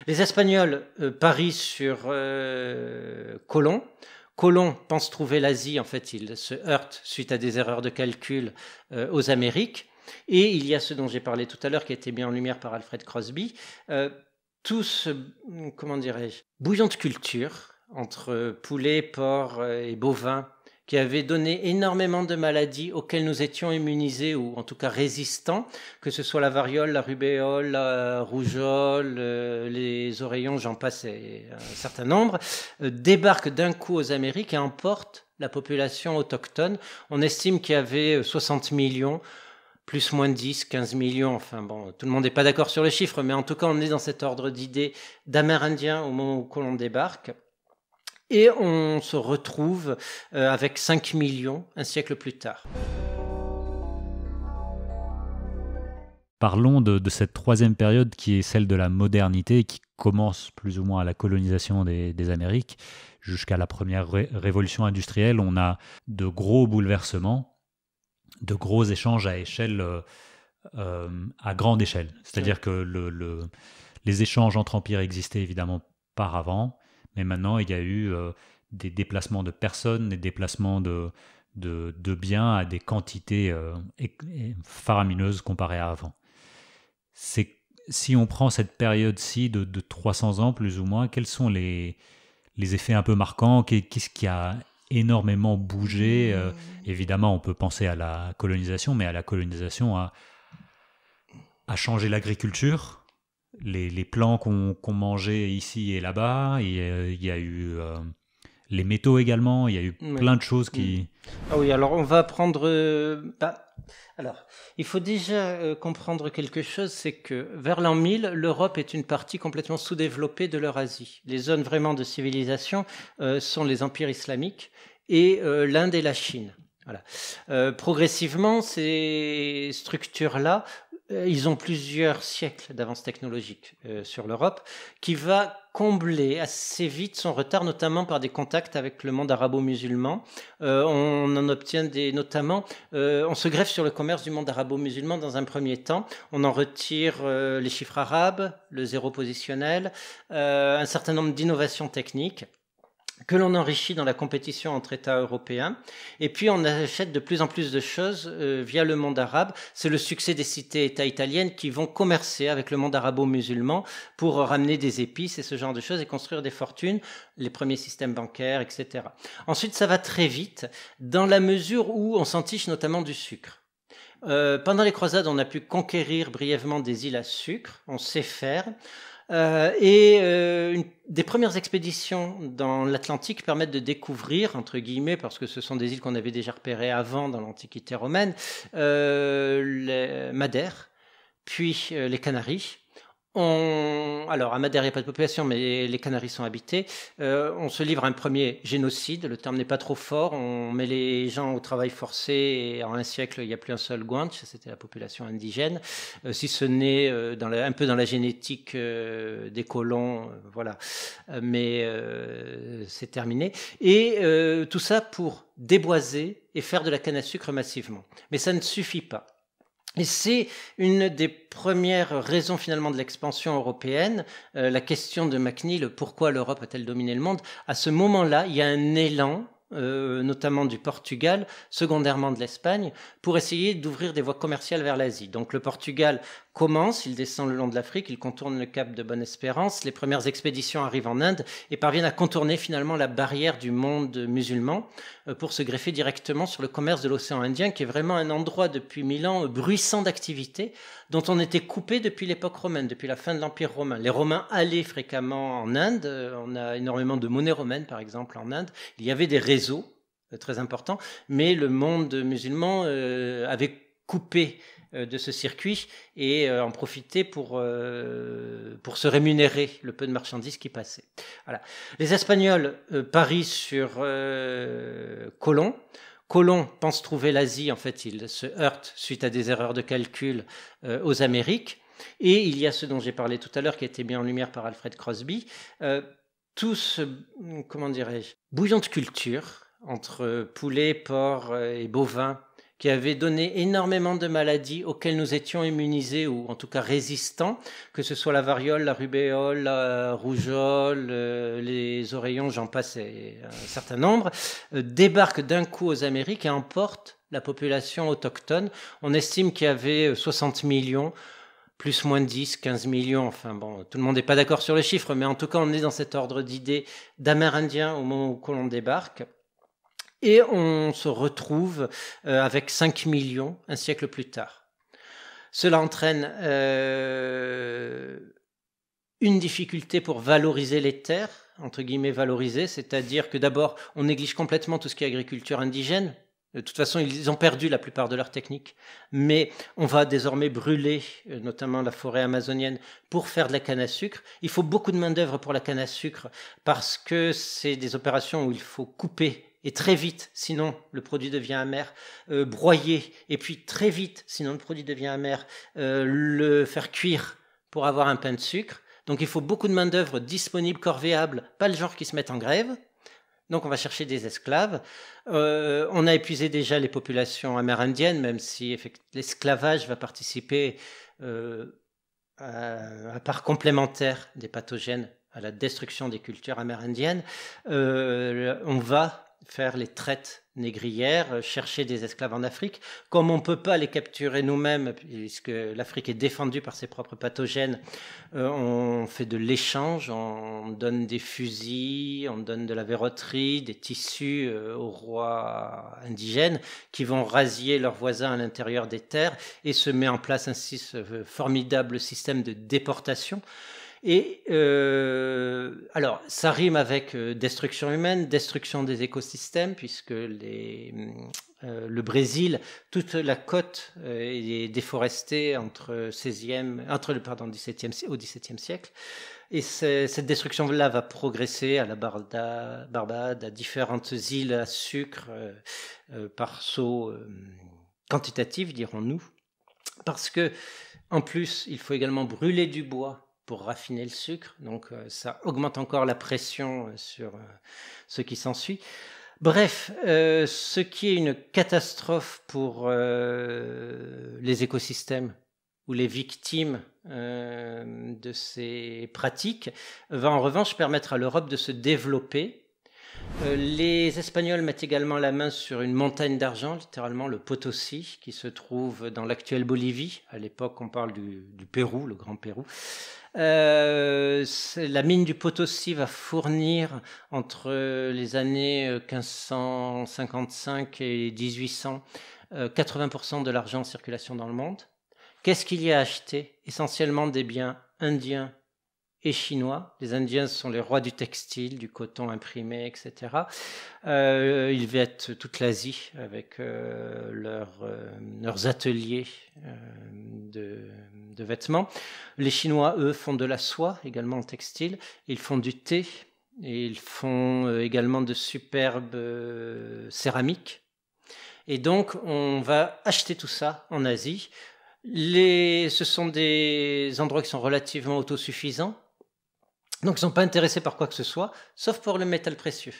Les Espagnols parient sur Colomb. Colomb pense trouver l'Asie, en fait il se heurte suite à des erreurs de calcul aux Amériques. Et il y a ce dont j'ai parlé tout à l'heure qui a été mis en lumière par Alfred Crosby, tout ce, comment dirais-je, bouillon de culture entre poulet, porc et bovin qui avait donné énormément de maladies auxquelles nous étions immunisés ou en tout cas résistants, que ce soit la variole, la rubéole, la rougeole, les oreillons, j'en passe un certain nombre, débarquent d'un coup aux Amériques et emportent la population autochtone. On estime qu'il y avait 60 millions, plus moins 10, 15 millions, enfin bon, tout le monde n'est pas d'accord sur le chiffre, mais en tout cas on est dans cet ordre d'idées d'Amérindiens au moment où Colomb débarque. Et on se retrouve avec 5 millions un siècle plus tard. Parlons de cette troisième période qui est celle de la modernité, qui commence plus ou moins à la colonisation des Amériques. Jusqu'à la première révolution industrielle, on a de gros bouleversements, de gros échanges à échelle, à grande échelle. C'est-à-dire que les échanges entre empires existaient évidemment par avant, mais maintenant il y a eu des déplacements de personnes, des déplacements de biens à des quantités faramineuses comparées à avant. Si on prend cette période-ci de 300 ans plus ou moins, quels sont les effets un peu marquants? Qu'est-ce qui a énormément bougé? Évidemment, on peut penser à la colonisation, mais à la colonisation a changé l'agriculture, les plants qu'on mangeait ici et là-bas. Il y a eu les métaux également. Il y a eu plein de choses qui... Ah oui, alors on va prendre... Alors, il faut déjà comprendre quelque chose, c'est que vers l'an 1000, l'Europe est une partie complètement sous-développée de l'Eurasie. Les zones vraiment de civilisation sont les empires islamiques et l'Inde et la Chine. Voilà. Progressivement, ces structures-là, ils ont plusieurs siècles d'avance technologique sur l'Europe, qui va combler assez vite son retard, notamment par des contacts avec le monde arabo-musulman. On en obtient notamment, on se greffe sur le commerce du monde arabo-musulman dans un premier temps. On en retire les chiffres arabes, le zéro positionnel, un certain nombre d'innovations techniques que l'on enrichit dans la compétition entre États européens. Et puis, on achète de plus en plus de choses via le monde arabe. C'est le succès des cités-États italiennes qui vont commercer avec le monde arabo-musulman pour ramener des épices et ce genre de choses et construire des fortunes, les premiers systèmes bancaires, etc. Ensuite, ça va très vite dans la mesure où on s'entiche notamment du sucre. Pendant les croisades, on a pu conquérir brièvement des îles à sucre, on sait faire. Des premières expéditions dans l'Atlantique permettent de découvrir, entre guillemets, parce que ce sont des îles qu'on avait déjà repérées avant dans l'Antiquité romaine, les Madère, puis les Canaries. Alors, à Madère, il n'y a pas de population, mais les Canaries sont habitées. On se livre à un premier génocide, le terme n'est pas trop fort. On met les gens au travail forcé et en un siècle, il n'y a plus un seul Guanche, c'était la population indigène. Si ce n'est un peu dans la génétique des colons, voilà. Mais c'est terminé. Et tout ça pour déboiser et faire de la canne à sucre massivement. Mais ça ne suffit pas. Et c'est une des premières raisons finalement de l'expansion européenne, la question de McNeill, pourquoi l'Europe a-t-elle dominé le monde? À ce moment-là, il y a un élan, notamment du Portugal, secondairement de l'Espagne, pour essayer d'ouvrir des voies commerciales vers l'Asie. Donc le Portugal commence, il descend le long de l'Afrique, il contourne le cap de Bonne-Espérance, les premières expéditions arrivent en Inde et parviennent à contourner finalement la barrière du monde musulman pour se greffer directement sur le commerce de l'océan Indien, qui est vraiment un endroit depuis 1000 ans bruissant d'activité, dont on était coupé depuis l'époque romaine, depuis la fin de l'Empire romain. Les Romains allaient fréquemment en Inde, on a énormément de monnaie romaine par exemple en Inde, il y avait des réseaux très importants, mais le monde musulman avait coupé de ce circuit et en profiter pour se rémunérer le peu de marchandises qui passaient. Voilà. Les Espagnols parient sur Colomb. Colomb pense trouver l'Asie, en fait il se heurte suite à des erreurs de calcul aux Amériques. Et il y a ce dont j'ai parlé tout à l'heure qui a été mis en lumière par Alfred Crosby, tout ce, comment dirais-je, bouillon de culture entre poulet, porc et bovin qui avait donné énormément de maladies auxquelles nous étions immunisés ou en tout cas résistants, que ce soit la variole, la rubéole, la rougeole, les oreillons, j'en passe un certain nombre, débarquent d'un coup aux Amériques et emportent la population autochtone. On estime qu'il y avait 60 millions, plus moins 10, 15 millions, enfin bon, tout le monde n'est pas d'accord sur les chiffres, mais en tout cas on est dans cet ordre d'idées d'Amérindiens au moment où l'on débarque. Et on se retrouve avec 5 millions un siècle plus tard. Cela entraîne une difficulté pour valoriser les terres, entre guillemets valoriser, c'est-à-dire que d'abord, on néglige complètement tout ce qui est agriculture indigène. De toute façon, ils ont perdu la plupart de leurs techniques. Mais on va désormais brûler, notamment la forêt amazonienne, pour faire de la canne à sucre. Il faut beaucoup de main-d'œuvre pour la canne à sucre parce que c'est des opérations où il faut couper et très vite, sinon le produit devient amer, broyer, et puis très vite, sinon le produit devient amer, le faire cuire pour avoir un pain de sucre. Donc il faut beaucoup de main-d'œuvre disponible, corvéable, pas le genre qui se met en grève. Donc on va chercher des esclaves. On a épuisé déjà les populations amérindiennes, même si l'esclavage va participer à part complémentaire des pathogènes à la destruction des cultures amérindiennes. On va faire les traites négrières, chercher des esclaves en Afrique. Comme on ne peut pas les capturer nous-mêmes, puisque l'Afrique est défendue par ses propres pathogènes, on fait de l'échange, on donne des fusils, on donne de la verroterie, des tissus aux rois indigènes qui vont rasier leurs voisins à l'intérieur des terres et se met en place ainsi ce formidable système de déportation. Et alors, ça rime avec destruction humaine, destruction des écosystèmes, puisque le Brésil, toute la côte est déforestée entre 17e au XVIIe siècle. Et cette destruction-là va progresser à la Barbade, à différentes îles à sucre, par saut quantitatif, dirons-nous. Parce que, en plus, il faut également brûler du bois pour raffiner le sucre, donc ça augmente encore la pression sur ce qui s'ensuit. Bref, ce qui est une catastrophe pour les écosystèmes ou les victimes de ces pratiques va en revanche permettre à l'Europe de se développer. Les Espagnols mettent également la main sur une montagne d'argent, littéralement le Potosí, qui se trouve dans l'actuelle Bolivie. À l'époque, on parle du Pérou, le Grand Pérou. La mine du Potosí va fournir entre les années 1555 et 1800 80% de l'argent en circulation dans le monde. Qu'est-ce qu'il y a acheté? Essentiellement des biens indiens et chinois. Les Indiens sont les rois du textile, du coton imprimé, etc. Ils vêtent toute l'Asie avec leurs ateliers de vêtements. Les Chinois, eux, font de la soie, également en textile. Ils font du thé et ils font également de superbes céramiques. Et donc, on va acheter tout ça en Asie. Ce sont des endroits qui sont relativement autosuffisants. Donc, ils ne sont pas intéressés par quoi que ce soit, sauf pour le métal précieux.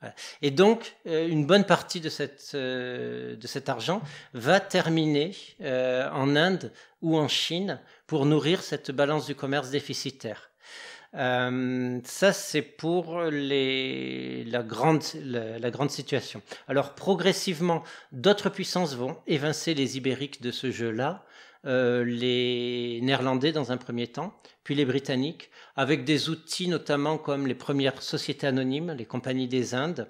Voilà. Et donc, une bonne partie de cet argent va terminer en Inde ou en Chine pour nourrir cette balance du commerce déficitaire. Ça, c'est pour la grande situation. Alors, progressivement, d'autres puissances vont évincer les Ibériques de ce jeu-là, les Néerlandais dans un premier temps, puis les Britanniques, avec des outils notamment comme les premières sociétés anonymes, les compagnies des Indes,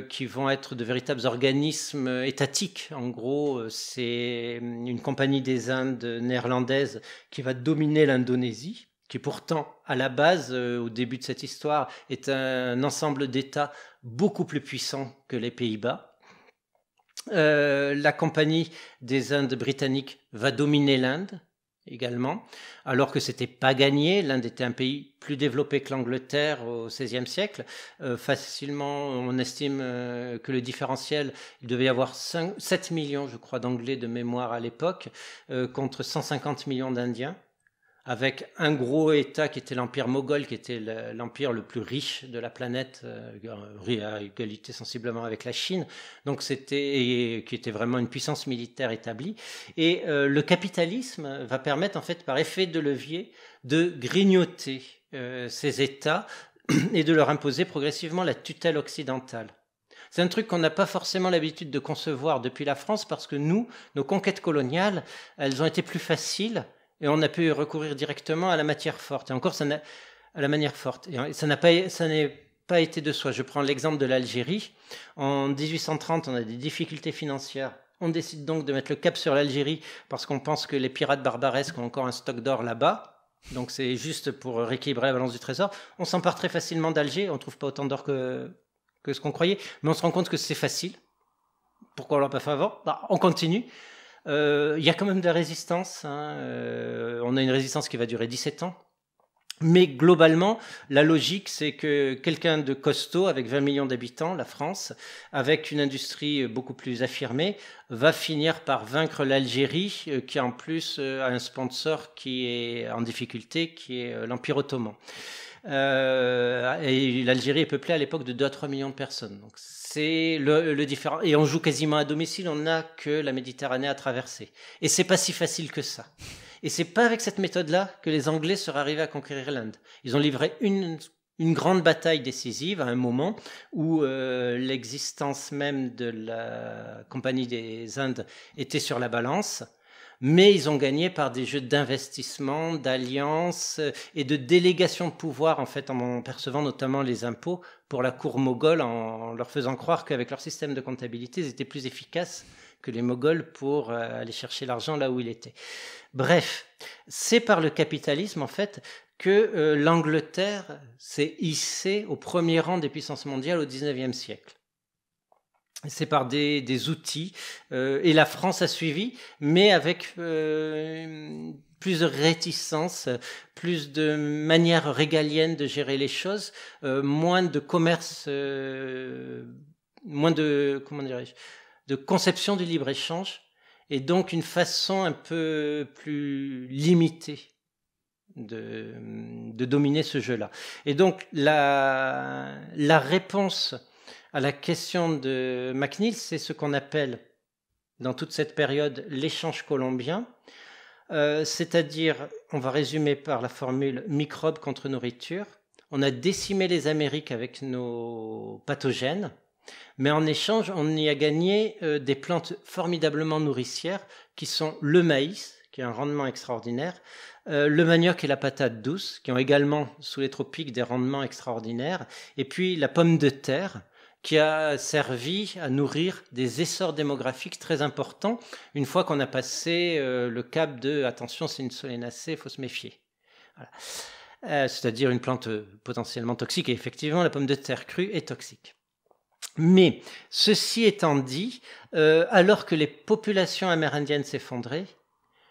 qui vont être de véritables organismes étatiques. En gros, c'est une compagnie des Indes néerlandaise qui va dominer l'Indonésie, qui pourtant, à la base, au début de cette histoire, est un ensemble d'États beaucoup plus puissants que les Pays-Bas. La compagnie des Indes britanniques va dominer l'Inde également, alors que c'était pas gagné. L'Inde était un pays plus développé que l'Angleterre au XVIe siècle. Facilement, on estime que le différentiel, il devait y avoir 7 millions, je crois, d'Anglais de mémoire à l'époque, contre 150 millions d'Indiens. avec un gros État qui était l'Empire moghol, qui était l'empire le plus riche de la planète, à égalité sensiblement avec la Chine, donc qui était vraiment une puissance militaire établie. Et le capitalisme va permettre, en fait, par effet de levier, de grignoter ces États et de leur imposer progressivement la tutelle occidentale. C'est un truc qu'on n'a pas forcément l'habitude de concevoir depuis la France, parce que nos conquêtes coloniales, elles ont été plus faciles et on a pu recourir directement à la matière forte. Et encore, à la manière forte. Et ça n'est pas été de soi. Je prends l'exemple de l'Algérie. En 1830, on a des difficultés financières. On décide donc de mettre le cap sur l'Algérie parce qu'on pense que les pirates barbaresques ont encore un stock d'or là-bas. Donc c'est juste pour rééquilibrer la balance du trésor. On s'empare très facilement d'Alger. On ne trouve pas autant d'or que ce qu'on croyait. Mais on se rend compte que c'est facile. Pourquoi on l'a pas fait avant ? On continue. Il y a quand même de la résistance. On a une résistance qui va durer 17 ans. Mais globalement, la logique, c'est que quelqu'un de costaud, avec 20 millions d'habitants, la France, avec une industrie beaucoup plus affirmée, va finir par vaincre l'Algérie, qui en plus a un sponsor qui est en difficulté, qui est l'Empire ottoman. Et l'Algérie est peuplée à l'époque de 2 à 3 millions de personnes. Donc c'est le différent. Et on joue quasiment à domicile, on n'a que la Méditerranée à traverser. Et c'est pas si facile que ça. Et c'est pas avec cette méthode-là que les Anglais seraient arrivés à conquérir l'Inde. Ils ont livré une grande bataille décisive à un moment où l'existence même de la Compagnie des Indes était sur la balance. Mais ils ont gagné par des jeux d'investissement, d'alliance et de délégation de pouvoir, en fait, en percevant notamment les impôts pour la cour moghole, en leur faisant croire qu'avec leur système de comptabilité, ils étaient plus efficaces que les Moghols pour aller chercher l'argent là où il était. Bref, c'est par le capitalisme, en fait, que l'Angleterre s'est hissée au premier rang des puissances mondiales au XIXe siècle. C'est par des outils, et la France a suivi, mais avec plus de réticence, plus de manière régalienne de gérer les choses, moins de commerce, moins de, comment dirais-je, de conception du libre-échange, et donc une façon un peu plus limitée de dominer ce jeu-là. Et donc la réponse à la question de McNeill, c'est ce qu'on appelle dans toute cette période l'échange colombien, c'est-à-dire, on va résumer par la formule microbes contre nourriture. On a décimé les Amériques avec nos pathogènes, mais en échange, on y a gagné des plantes formidablement nourricières qui sont le maïs, qui a un rendement extraordinaire, le manioc et la patate douce, qui ont également, sous les tropiques, des rendements extraordinaires, et puis la pomme de terre, qui a servi à nourrir des essors démographiques très importants une fois qu'on a passé le cap de « attention, c'est une solénacée, il faut se méfier ». Voilà. C'est-à-dire une plante potentiellement toxique, et effectivement, la pomme de terre crue est toxique. Mais, ceci étant dit, alors que les populations amérindiennes s'effondraient,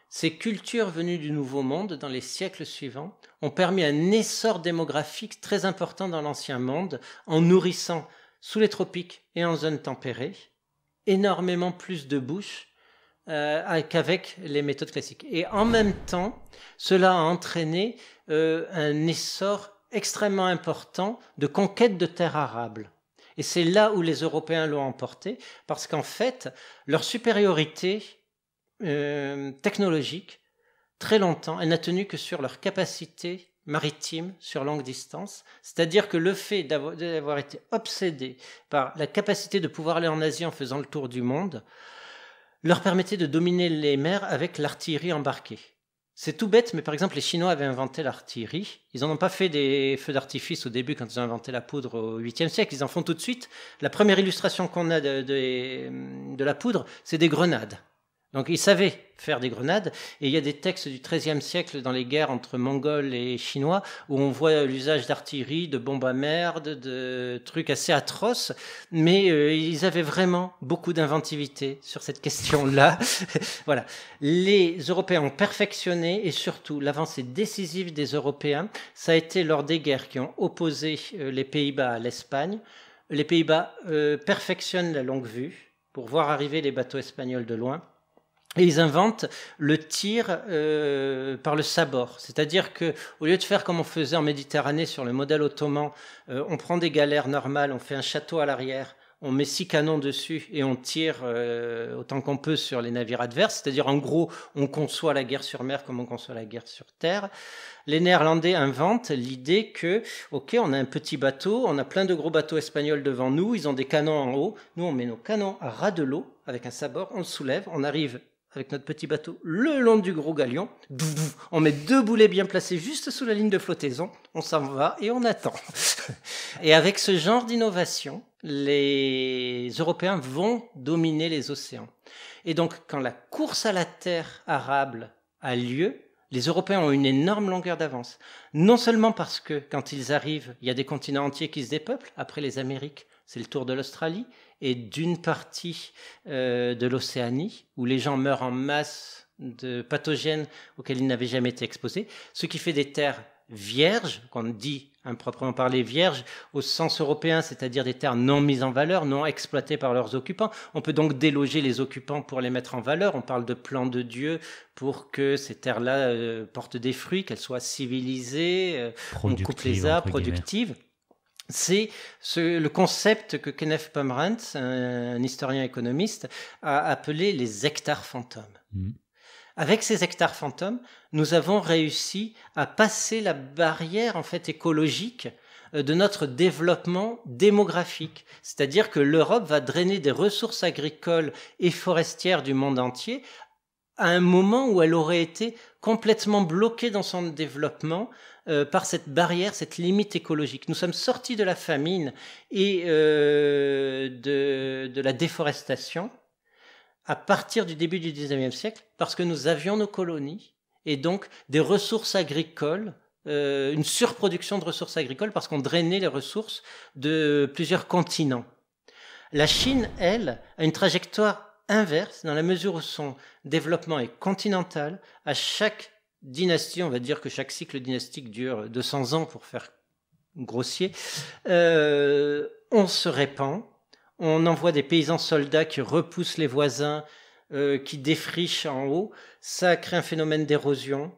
ces cultures venues du Nouveau Monde, dans les siècles suivants, ont permis un essor démographique très important dans l'Ancien Monde, en nourrissant sous les tropiques et en zone tempérée, énormément plus de bouches qu'avec les méthodes classiques. Et en même temps, cela a entraîné un essor extrêmement important de conquête de terres arables. Et c'est là où les Européens l'ont emporté, parce qu'en fait, leur supériorité technologique, très longtemps, elle n'a tenu que sur leur capacité maritime sur longue distance, c'est-à-dire que le fait d'avoir été obsédé par la capacité de pouvoir aller en Asie en faisant le tour du monde leur permettait de dominer les mers avec l'artillerie embarquée. C'est tout bête, mais par exemple les Chinois avaient inventé l'artillerie, ils n'en ont pas fait des feux d'artifice au début quand ils ont inventé la poudre au 8e siècle, ils en font tout de suite. La première illustration qu'on a de la poudre, c'est des grenades. Donc ils savaient faire des grenades, et il y a des textes du XIIIe siècle dans les guerres entre Mongols et Chinois où on voit l'usage d'artillerie, de bombes à merde, de trucs assez atroces, mais ils avaient vraiment beaucoup d'inventivité sur cette question-là. Voilà. Les Européens ont perfectionné, et surtout l'avancée décisive des Européens, ça a été lors des guerres qui ont opposé les Pays-Bas à l'Espagne. Les Pays-Bas perfectionnent la longue vue pour voir arriver les bateaux espagnols de loin. Et ils inventent le tir par le sabord. C'est-à-dire qu'au lieu de faire comme on faisait en Méditerranée sur le modèle ottoman, on prend des galères normales, on fait un château à l'arrière, on met 6 canons dessus et on tire autant qu'on peut sur les navires adverses. C'est-à-dire, en gros, on conçoit la guerre sur mer comme on conçoit la guerre sur terre. Les Néerlandais inventent l'idée que, ok, on a un petit bateau, on a plein de gros bateaux espagnols devant nous, ils ont des canons en haut. Nous, on met nos canons à ras de l'eau avec un sabord, on le soulève, on arrive avec notre petit bateau le long du gros galion. On met 2 boulets bien placés juste sous la ligne de flottaison. On s'en va et on attend. Et avec ce genre d'innovation, les Européens vont dominer les océans. Et donc, quand la course à la terre arable a lieu, les Européens ont une énorme longueur d'avance. Non seulement parce que, quand ils arrivent, il y a des continents entiers qui se dépeuplent. Après les Amériques, c'est le tour de l'Australie et d'une partie de l'Océanie, où les gens meurent en masse de pathogènes auxquels ils n'avaient jamais été exposés, ce qui fait des terres vierges, qu'on dit improprement parler vierges, au sens européen, c'est-à-dire des terres non mises en valeur, non exploitées par leurs occupants. On peut donc déloger les occupants pour les mettre en valeur. On parle de plan de Dieu pour que ces terres-là portent des fruits, qu'elles soient civilisées, on coupe les arbres, productives. C'est le concept que Kenneth Pomerantz, un historien économiste, a appelé les hectares fantômes. Avec ces hectares fantômes, nous avons réussi à passer la barrière en fait écologique de notre développement démographique. C'est-à-dire que l'Europe va drainer des ressources agricoles et forestières du monde entier à un moment où elle aurait été complètement bloquée dans son développement par cette barrière, cette limite écologique. Nous sommes sortis de la famine et de la déforestation à partir du début du XIXe siècle, parce que nous avions nos colonies et donc des ressources agricoles, une surproduction de ressources agricoles parce qu'on drainait les ressources de plusieurs continents. La Chine, elle, a une trajectoire inverse dans la mesure où son développement est continental. À chaque dynastie, on va dire que chaque cycle dynastique dure 200 ans pour faire grossier, on se répand. On envoie des paysans soldats qui repoussent les voisins, qui défrichent en haut. Ça crée un phénomène d'érosion.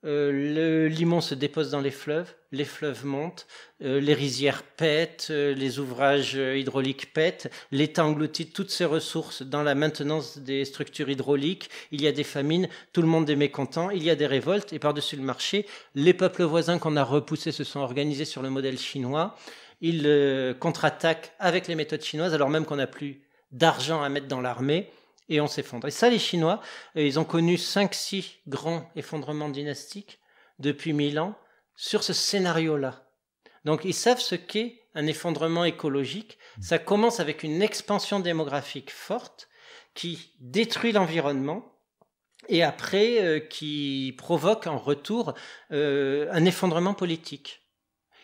Le limon se dépose dans les fleuves montent, les rizières pètent, les ouvrages hydrauliques pètent, l'État engloutit toutes ses ressources dans la maintenance des structures hydrauliques, il y a des famines, tout le monde est mécontent, il y a des révoltes, et par-dessus le marché, les peuples voisins qu'on a repoussés se sont organisés sur le modèle chinois. Ils contre-attaquent avec les méthodes chinoises, alors même qu'on n'a plus d'argent à mettre dans l'armée, et on s'effondre. Et ça, les Chinois, ils ont connu 5-6 grands effondrements dynastiques depuis 1000 ans sur ce scénario-là. Donc, ils savent ce qu'est un effondrement écologique. Ça commence avec une expansion démographique forte qui détruit l'environnement et après qui provoque en retour un effondrement politique,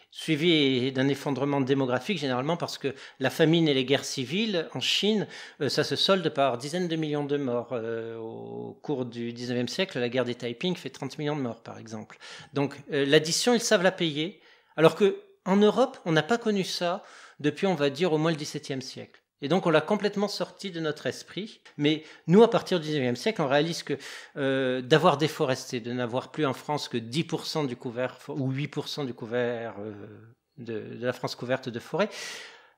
suivi d'un effondrement démographique, généralement parce que la famine et les guerres civiles en Chine, ça se solde par dizaines de millions de morts. Au cours du 19e siècle, la guerre des Taiping fait 30 millions de morts, par exemple. Donc l'addition, ils savent la payer, alors qu'en Europe, on n'a pas connu ça depuis, on va dire, au moins le XVIIe siècle. Et donc, on l'a complètement sorti de notre esprit. Mais nous, à partir du XIXe siècle, on réalise que d'avoir déforesté, de n'avoir plus en France que 10% du couvert, ou 8% du couvert de la France couverte de forêt,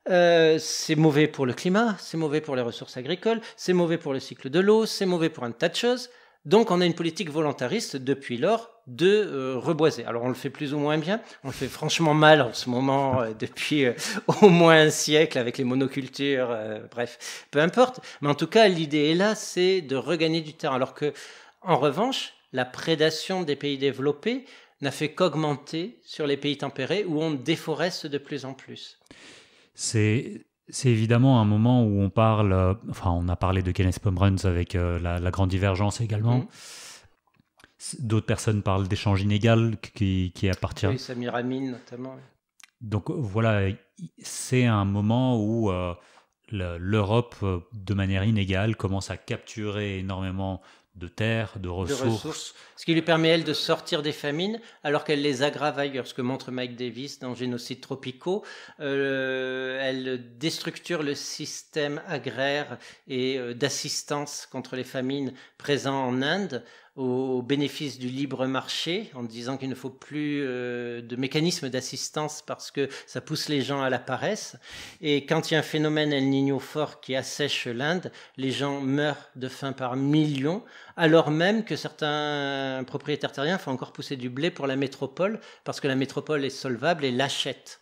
c'est mauvais pour le climat, c'est mauvais pour les ressources agricoles, c'est mauvais pour le cycle de l'eau, c'est mauvais pour un tas de choses. Donc, on a une politique volontariste depuis lors de reboiser. Alors, on le fait plus ou moins bien. On le fait franchement mal en ce moment depuis au moins un siècle avec les monocultures. Bref, peu importe. Mais en tout cas, l'idée est là, c'est de regagner du terrain. Alors que, en revanche, la prédation des pays développés n'a fait qu'augmenter sur les pays tempérés où on déforeste de plus en plus. C'est évidemment un moment où on parle, on a parlé de Kenneth Pomerantz avec la grande divergence également. D'autres personnes parlent d'échange inégal qui appartient. Oui, Samir Amin notamment. Donc voilà, c'est un moment où l'Europe, de manière inégale, commence à capturer énormément de terre, de ressources. Ce qui lui permet, elle, de sortir des famines, alors qu'elle les aggrave ailleurs. Ce que montre Mike Davis dans Génocides tropicaux. Elle déstructure le système agraire et d'assistance contre les famines présents en Inde, au bénéfice du libre marché, en disant qu'il ne faut plus de mécanismes d'assistance parce que ça pousse les gens à la paresse. Et quand il y a un phénomène El Niño fort qui assèche l'Inde, les gens meurent de faim par millions, alors même que certains propriétaires terriens font encore pousser du blé pour la métropole, parce que la métropole est solvable et l'achète.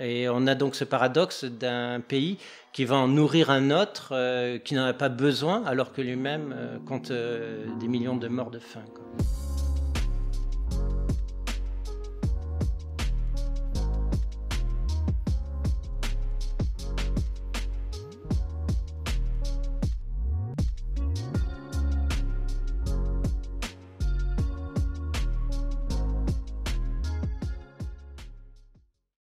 Et on a donc ce paradoxe d'un pays qui va en nourrir un autre qui n'en a pas besoin, alors que lui-même compte des millions de morts de faim, quoi.